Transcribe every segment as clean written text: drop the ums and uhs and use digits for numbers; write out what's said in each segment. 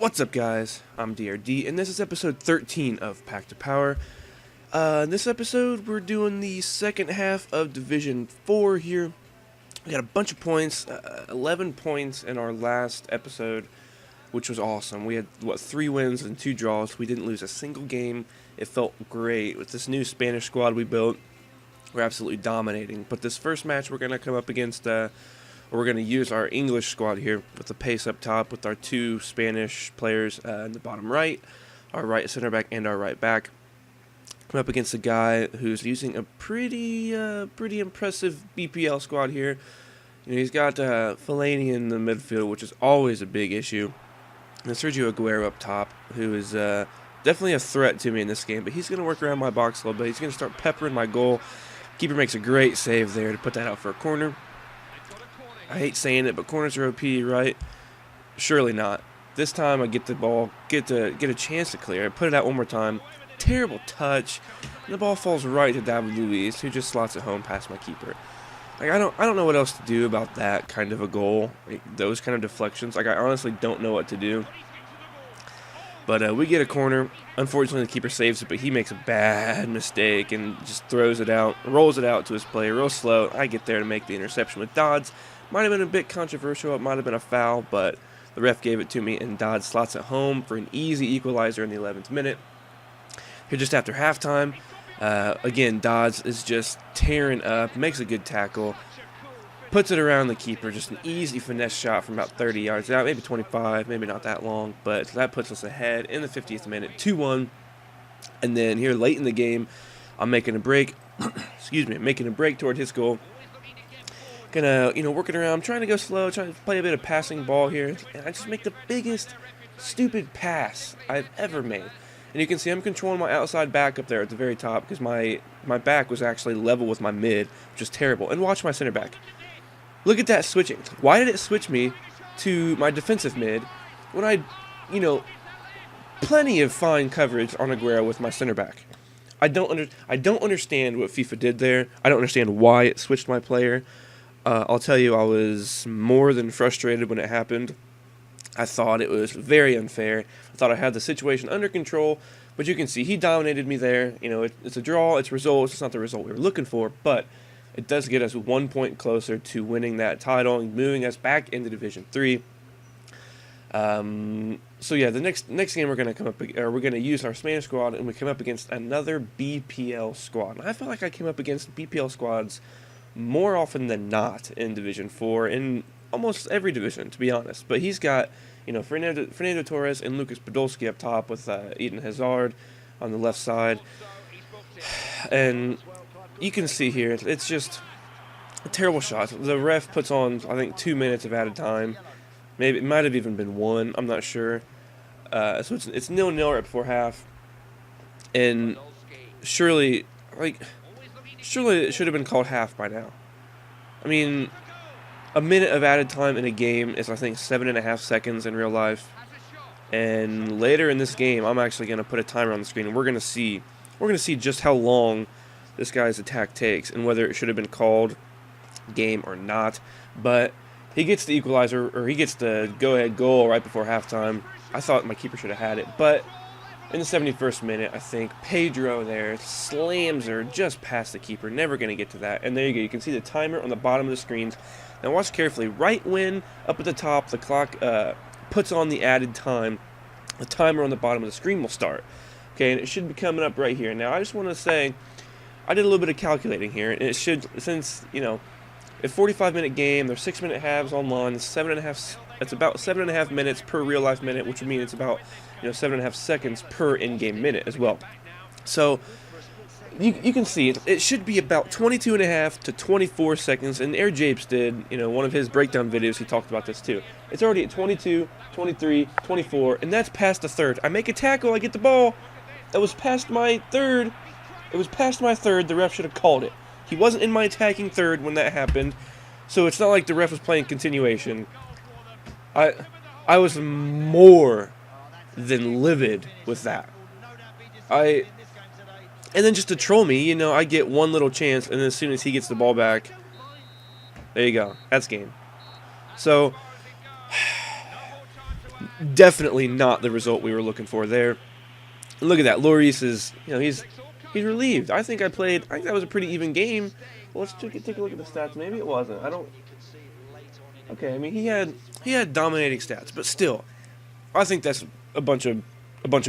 What's up, guys? I'm DRD, and this is episode 13 of Pack to Power. In this episode, we're doing the second half of Division 4 here. We got a bunch of points, 11 points in our last episode, which was awesome. We had, 3 wins and 2 draws. We didn't lose a single game. It felt great. With this new Spanish squad we built, we're absolutely dominating. But this first match, we're going to come up against... we're going to use our English squad here with the pace up top with our 2 Spanish players in the bottom right, our right center back and our right back. Come up against a guy who's using a pretty impressive BPL squad here. You know, he's got Fellaini in the midfield, which is always a big issue, and Sergio Aguero up top, who is definitely a threat to me in this game. But he's going to work around my box a little bit. He's going to start peppering my goal. Keeper makes a great save there to put that out for a corner. I hate saying it, but corners are OP, right? Surely not. This time I get the ball, get a chance to clear. I put it out one more time. Terrible touch. And the ball falls right to David Luiz, who just slots it home past my keeper. Like I don't know what else to do about that kind of a goal. Like, those kind of deflections. Like I honestly don't know what to do. But we get a corner. Unfortunately, the keeper saves it, but he makes a bad mistake and just throws it out, rolls it out to his player real slow. I get there to make the interception with Dodds. Might have been a bit controversial. It might have been a foul, but the ref gave it to me, and Dodds slots it home for an easy equalizer in the 11th minute. Here just after halftime, again, Dodds is just tearing up, makes a good tackle, puts it around the keeper, just an easy finesse shot from about 30 yards out, maybe 25, maybe not that long, but that puts us ahead in the 50th minute, 2-1. And then here late in the game, I'm making a break, making a break toward his goal. Gonna, working around, trying to go slow, trying to play a bit of passing ball here, and I just make the biggest stupid pass I've ever made. And you can see I'm controlling my outside back up there at the very top because my back was actually level with my mid, which is terrible. And watch my center back. Look at that switching. Why did it switch me to my defensive mid when I, plenty of fine coverage on Aguero with my center back? I don't understand what FIFA did there. I don't understand why it switched my player. I'll tell you, I was more than frustrated when it happened. I thought it was very unfair. I thought I had the situation under control, but you can see he dominated me there. It's a draw, it's results, it's not the result we were looking for, but it does get us 1 point closer to winning that title and moving us back into Division 3. So yeah, the next game we're gonna use our Spanish squad, and we come up against another BPL squad. And I feel like I came up against BPL squads more often than not in Division 4, in almost every division, to be honest. But he's got, Fernando Torres and Lucas Podolski up top with Eden Hazard on the left side. And you can see here, it's just a terrible shot. The ref puts on, I think, 2 minutes of added time. Maybe it might have even been 1, I'm not sure. So it's 0-0 right before half. And surely it should have been called half by now. I mean, a minute of added time in a game is, I think, 7.5 seconds in real life. And later in this game, I'm actually going to put a timer on the screen, and we're going to see just how long this guy's attack takes and whether it should have been called game or not. But he gets the equalizer, or he gets the go-ahead goal right before halftime. I thought my keeper should have had it, but in the 71st minute, I think, Pedro there slams her just past the keeper. Never going to get to that. And there you go. You can see the timer on the bottom of the screen. Now watch carefully. Right when, up at the top, the clock puts on the added time, the timer on the bottom of the screen will start. Okay, and it should be coming up right here. Now, I just want to say, I did a little bit of calculating here. And it should, since, a 45-minute game, there's 6-minute halves online, it's about 7.5 minutes per real-life minute, which would mean it's about 7.5 seconds per in-game minute as well. So you can see it should be about 22.5 to 24 seconds. And Air Japes did, one of his breakdown videos, he talked about this too. It's already at 22, 23, 24, and that's past the third. I make a tackle, I get the ball. That was past my third. It was past my third. The ref should have called it. He wasn't in my attacking third when that happened, so it's not like the ref was playing continuation. I was more than livid with that. And then just to troll me, I get one little chance, and as soon as he gets the ball back, there you go. That's game. So Definitely not the result we were looking for there. And look at that, Lloris is, he's relieved. I think that was a pretty even game. Well, let's take a look at the stats. Maybe it wasn't. I don't. Okay, I mean he had dominating stats, but still, I think that's a bunch of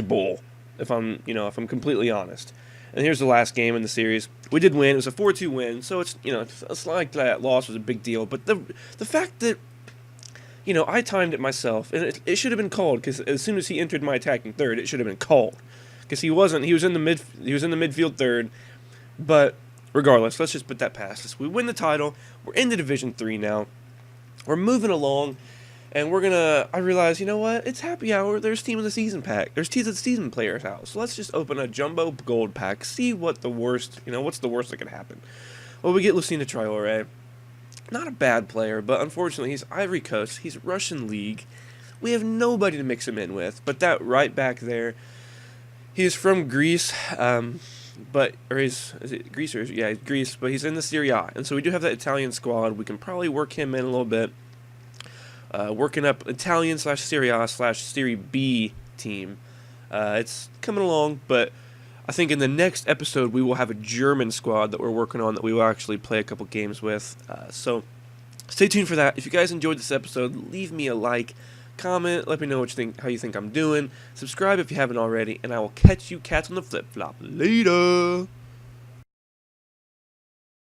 bull. If I'm completely honest. And here's the last game in the series. We did win. It was a 4-2 win, so it's like that loss was a big deal. But the fact that I timed it myself, and it should have been called because as soon as he entered my attacking third, it should have been called because he wasn't. He was in the midfield third, but regardless, let's just put that past us. We win the title. We're in the Division 3 now. We're moving along, and I realize, you know what? It's happy hour. There's Team of the Season pack. There's Team of the Season player's house. So let's just open a jumbo gold pack. See what's the worst that could happen. Well, we get Lucina Traore. Not a bad player, but unfortunately he's Ivory Coast. He's Russian League. We have nobody to mix him in with. But that right back there, he is from Greece. Is it Greece or yeah, Greece, but he's in the Serie A, and so we do have that Italian squad. We can probably work him in a little bit, working up Italian / Serie A / Serie B team. It's coming along, but I think in the next episode we will have a German squad that we're working on that we will actually play a couple games with. So stay tuned for that. If you guys enjoyed this episode, leave me a like. Comment, let me know how you think I'm doing. Subscribe if you haven't already, and I will catch you cats on the flip-flop. Later!